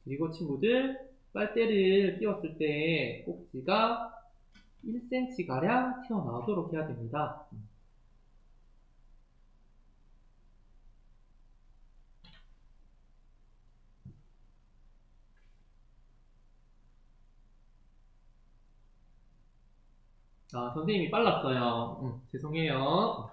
그리고 친구들 빨대를 끼웠을 때 꼭지가 1cm 가량 튀어나오도록 해야 됩니다. 선생님이 빨랐어요. 죄송해요.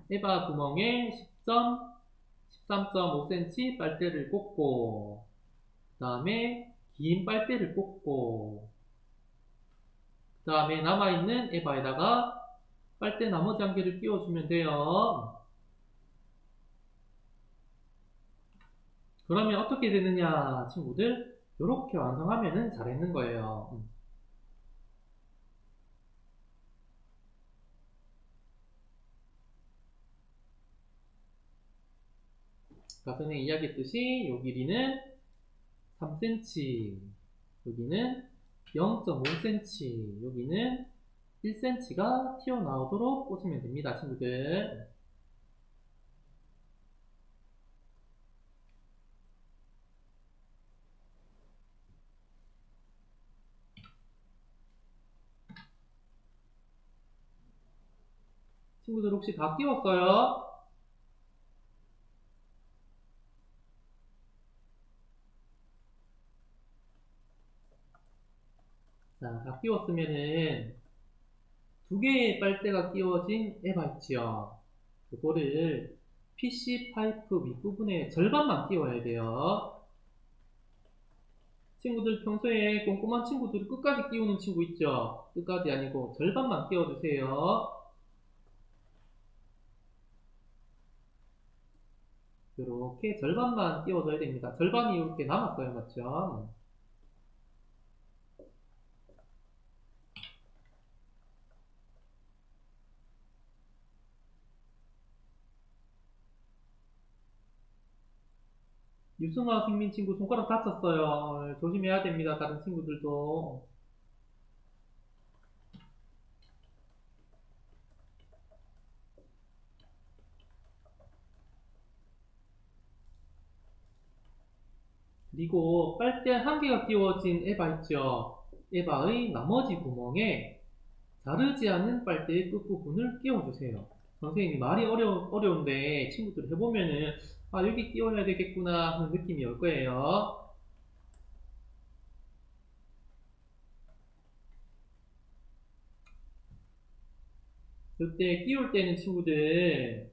에바 구멍에 13.5cm 빨대를 꽂고 그 다음에 긴 빨대를 꽂고 그 다음에 남아있는 에바에다가 빨대 나머지 한 개를 끼워주면 돼요. 그러면 어떻게 되느냐 친구들, 이렇게 완성하면은 잘했는 거예요. 아까 전에 이야기했듯이 요 길이는 3cm, 여기는 0.5cm, 여기는 1cm가 튀어나오도록 꽂으면 됩니다, 친구들. 친구들 혹시 다 끼웠어요? 자, 다 끼웠으면은 두 개의 빨대가 끼워진 에바 있지요. 이거를 PC 파이프 윗부분에 절반만 끼워야 돼요. 친구들 평소에 꼼꼼한 친구들 끝까지 끼우는 친구 있죠? 끝까지 아니고 절반만 끼워주세요. 이렇게 절반만 끼워줘야 됩니다. 절반이 이렇게 남았어요, 맞죠? 유승아, 승민 친구 손가락 다쳤어요. 조심해야 됩니다. 다른 친구들도. 그리고 빨대 한 개가 끼워진 에바 있죠? 에바의 나머지 구멍에 자르지 않는 빨대의 끝부분을 끼워주세요. 선생님이 말이 어려운데 친구들 해보면은 아 여기 끼워야 되겠구나 하는 느낌이 올 거예요. 이때 끼울 때는 친구들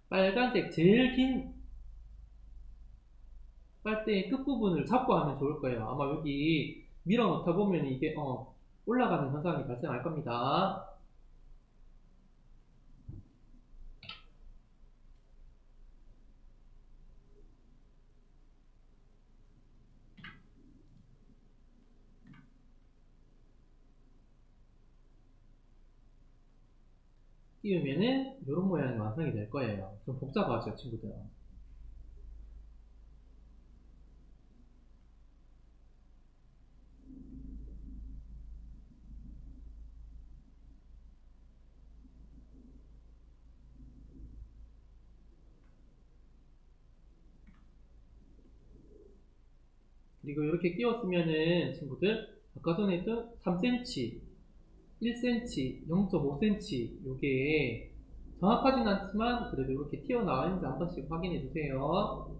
빨간색 제일 긴 빨대의 끝부분을 잡고 하면 좋을 거예요. 아마 여기 밀어 넣다 보면 이게 올라가는 현상이 발생할 겁니다. 끼우면은 이런 모양이 완성이 될 거예요. 좀 복잡하죠, 친구들. 그리고 이렇게 끼웠으면은 친구들 아까 전에 했던 3cm, 1cm, 0.5cm 요게 정확하진 않지만 그래도 이렇게 튀어나와 있는지 한 번씩 확인해 주세요.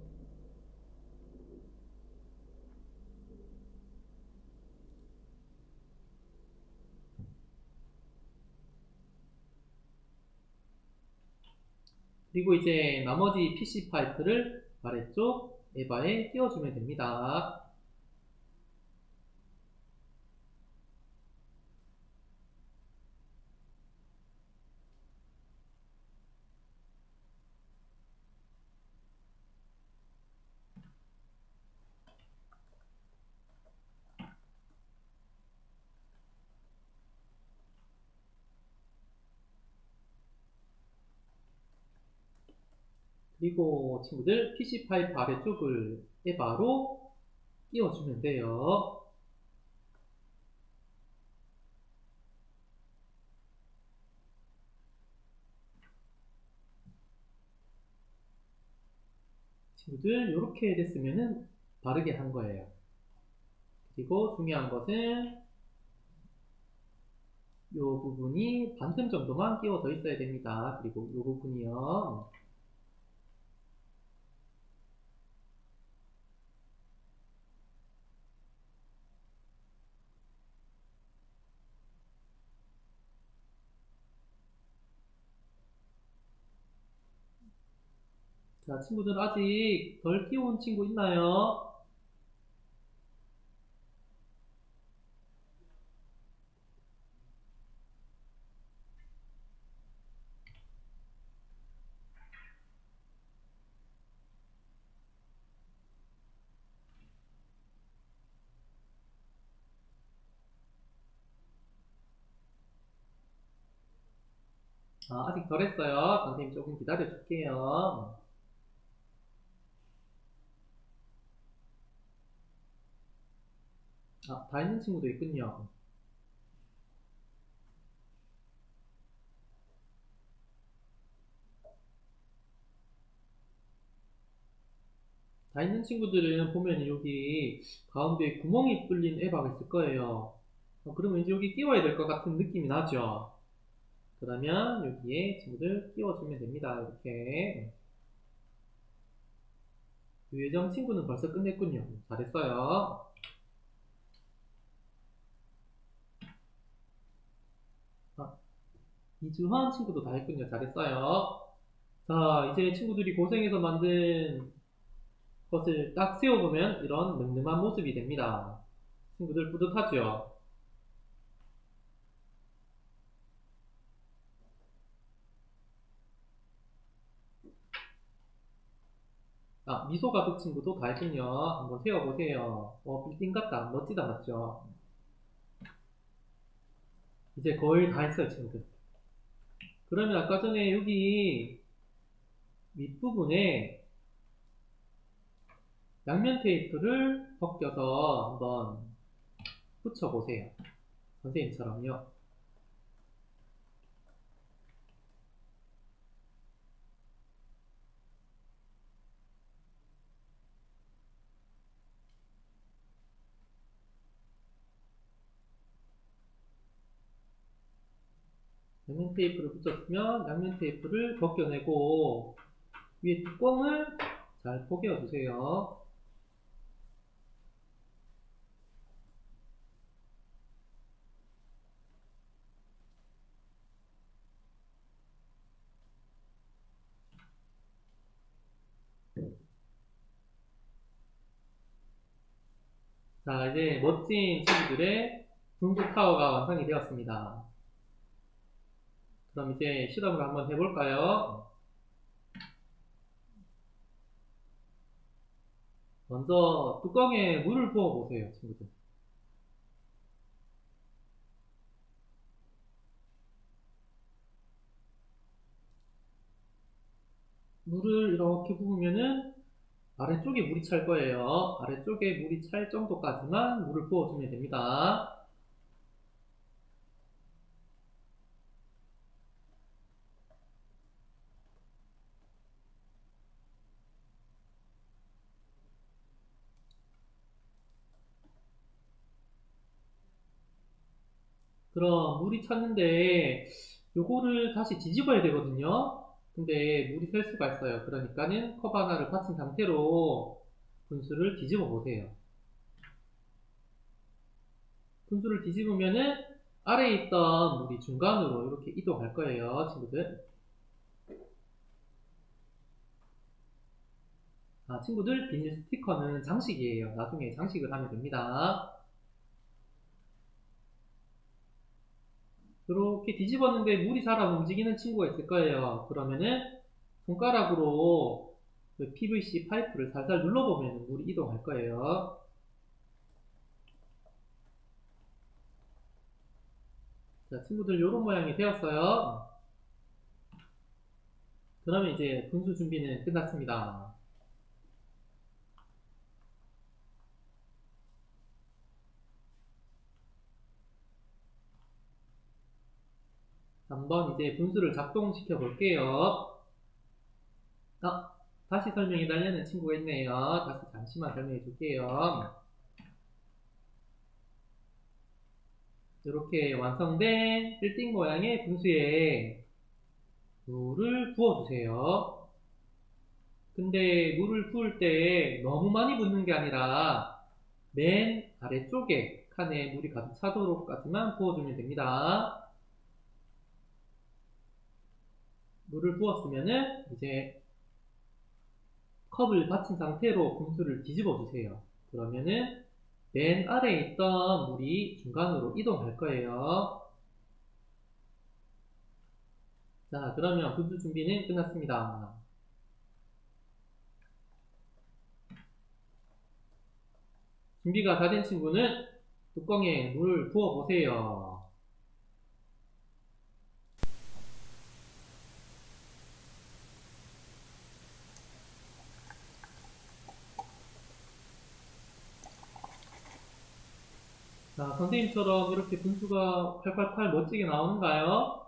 그리고 이제 나머지 PC 파이프를 아래쪽 에바에 끼워주면 됩니다. 그리고 친구들 PC 파이프 아래쪽을 에바로 끼워주면 돼요. 친구들 이렇게 됐으면은 바르게 한 거예요. 그리고 중요한 것은 이 부분이 반틈 정도만 끼워져 있어야 됩니다. 그리고 이 부분이요. 자, 친구들 아직 덜 끼운 친구 있나요? 아직 덜 했어요. 선생님 조금 기다려 줄게요. 다 있는 친구도 있군요. 다 있는 친구들은 보면 여기 가운데 구멍이 뚫린 에바가 있을 거예요. 그러면 이제 여기 끼워야 될 것 같은 느낌이 나죠? 그러면 여기에 친구들 끼워주면 됩니다. 이렇게. 유예정 친구는 벌써 끝냈군요. 잘했어요. 이주환 친구도 다 했군요. 잘했어요. 자, 이제 친구들이 고생해서 만든 것을 딱 세워보면 이런 늠름한 모습이 됩니다. 친구들 뿌듯하죠? 미소 가득 친구도 다 했군요. 한번 세워보세요. 빌딩 같다. 멋지다, 맞죠? 이제 거의 다 했어요, 친구들. 그러면 아까 전에 여기 윗부분에 양면 테이프를 벗겨서 한번 붙여보세요. 선생님처럼요. 양면 테이프를 붙였으면 양면 테이프를 벗겨내고 위에 뚜껑을 잘 포개어 주세요. 자, 이제 멋진 친구들의 분수 타워가 완성이 되었습니다. 그럼 이제 실험을 한번 해볼까요? 먼저 뚜껑에 물을 부어 보세요, 친구들. 물을 이렇게 부으면은 아래쪽에 물이 찰 거예요. 아래쪽에 물이 찰 정도까지만 물을 부어주면 됩니다. 그럼 물이 찼는데 요거를 다시 뒤집어야 되거든요. 근데 물이 셀 수가 있어요. 그러니까는 컵 하나를 받친 상태로 분수를 뒤집어 보세요. 분수를 뒤집으면은 아래에 있던 물이 중간으로 이렇게 이동할 거예요, 친구들. 친구들, 비닐 스티커는 장식이에요. 나중에 장식을 하면 됩니다. 이렇게 뒤집었는데 물이 잘 안 움직이는 친구가 있을 거예요. 그러면은 손가락으로 PVC 파이프를 살살 눌러보면 물이 이동할 거예요. 자, 친구들 이런 모양이 되었어요. 그러면 이제 분수 준비는 끝났습니다. 한번 이제 분수를 작동시켜 볼게요. 다시 설명해 달라는 친구가 있네요. 다시 잠시만 설명해 줄게요. 이렇게 완성된 빌딩 모양의 분수에 물을 부어주세요. 근데 물을 부을 때 너무 많이 붓는 게 아니라 맨 아래쪽에 칸에 물이 가득 차도록까지만 부어주면 됩니다. 물을 부었으면은 이제 컵을 받친 상태로 분수를 뒤집어 주세요. 그러면은 맨 아래에 있던 물이 중간으로 이동할 거예요. 자, 그러면 분수 준비는 끝났습니다. 준비가 다 된 친구는 뚜껑에 물을 부어 보세요. 자, 선생님처럼 이렇게 분수가 콸콸콸 멋지게 나오는가요?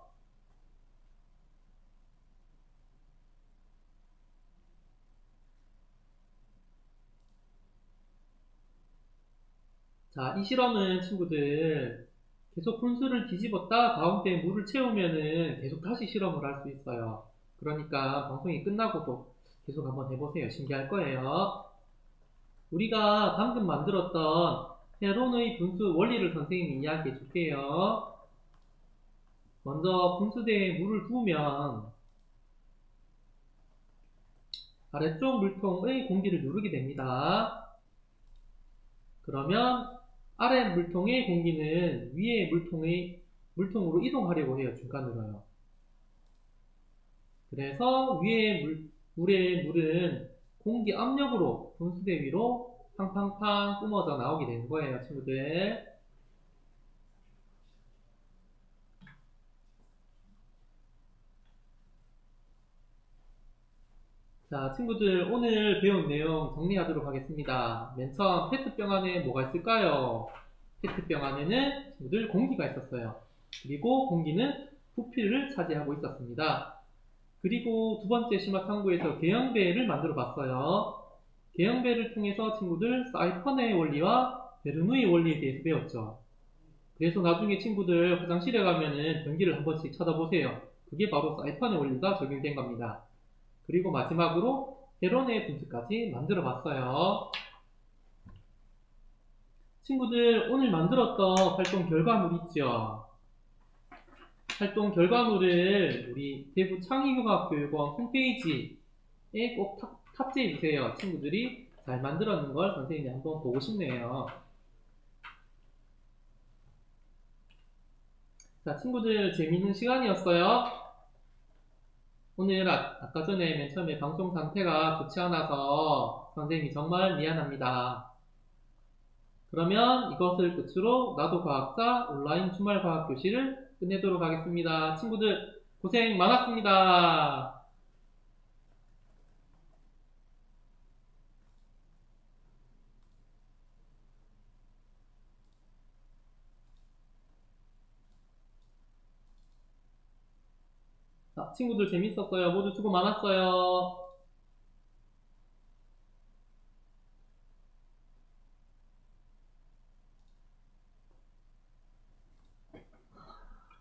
자, 이 실험은 친구들 계속 분수를 뒤집었다 가운데에 물을 채우면은 계속 다시 실험을 할 수 있어요. 그러니까 방송이 끝나고도 계속 한번 해보세요. 신기할 거예요. 우리가 방금 만들었던 헤론의 분수 원리를 선생님이 이야기해 줄게요. 먼저 분수대에 물을 부으면 아래쪽 물통의 공기를 누르게 됩니다. 그러면 아래 물통의 공기는 위에 물통으로 이동하려고 해요. 중간으로요. 그래서 위에 물은 공기 압력으로 분수대 위로 팡팡팡 뿜어져 나오게 되는 거예요, 친구들. 자, 친구들 오늘 배운 내용 정리하도록 하겠습니다. 맨 처음 페트병 안에 뭐가 있을까요? 페트병 안에는 친구들 공기가 있었어요. 그리고 공기는 부피를 차지하고 있었습니다. 그리고 두 번째 심화 탐구에서 개형배를 만들어 봤어요. 개형배를 통해서 친구들 사이펀의 원리와 베르누이 원리에 대해서 배웠죠. 그래서 나중에 친구들 화장실에 가면은 변기를 한 번씩 쳐다보세요. 그게 바로 사이판의 원리가 적용된 겁니다. 그리고 마지막으로 헤론의 분수까지 만들어 봤어요. 친구들, 오늘 만들었던 활동 결과물 있죠? 활동 결과물을 우리 대구 창의융합교육원 홈페이지에 꼭 탑재해 주세요. 친구들이 잘 만들었는 걸 선생님이 한번 보고 싶네요. 자, 친구들, 재밌는 시간이었어요. 오늘 아까 전에 맨 처음에 방송 상태가 좋지 않아서 선생님이 정말 미안합니다. 그러면 이것을 끝으로 나도 과학자 온라인 주말 과학 교실을 끝내도록 하겠습니다. 친구들, 고생 많았습니다. 자, 친구들 재밌었어요. 모두 수고 많았어요.